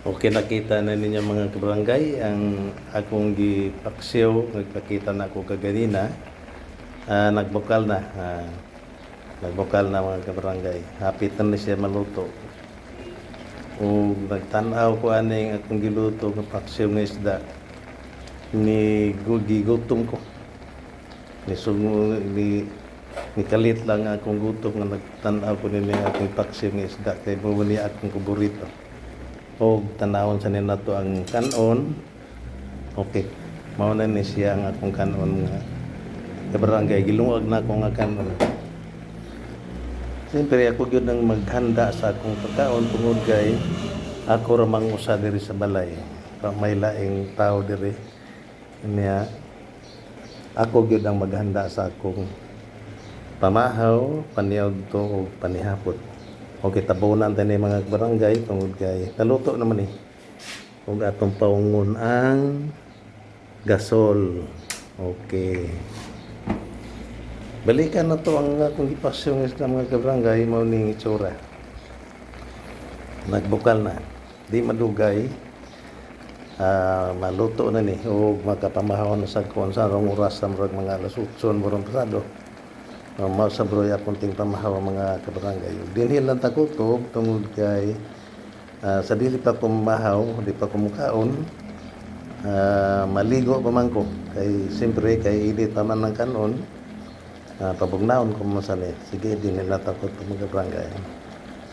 Okay, nakita na ninyo mga kabarangay ang akong gipaksiw, nagpakita na ako kaganina. Nagbukal na. Nagbukal na mga kabarangay. Hapit na siya maluto. O nagtanaw ko aning akong giluto ng paksiw ng isda. Gigutom ko. Ni kalit lang akong gutom nga nagtanaw ko nini akong paksiw ng isda. Kaya mo ni akong paborito. O tanawon sa nila to ang kanon. Okay, mao na ni siya ang akong kanon nga kabarangay. Gilungag na ako nga kanon. Siyempre ako gyud nang maghanda sa akong pagkaon tungod kay ako ra mangusa diri sa balay. May laing tao diri. Niya ako gyud ang maghanda sa akong pamahaw, paniog to o panihapot. Okay, tabunan tayo mga barangay tungod kay naluto naman kung atong paungon ang gasol. Okay, balikan na to ang akong ipasyon sa mga barangay. Mao ning itsura, nagbukal na, di madugay. Maluto na ni o makapamahaw na sa kung sa oras sa mga alas 8 morong pasado. Mao sa broy akong ting pamahaw mga kabarangay. Dinhin lang takutob tungod kay sa dili pa ko mahaw, di pa ko mukaon. Maligo pa man ko kay siyempre kay edit pa man ng kanon. Pabugnaon ko mo sa ni. Sige, dinhin lang takutob mga kabarangay.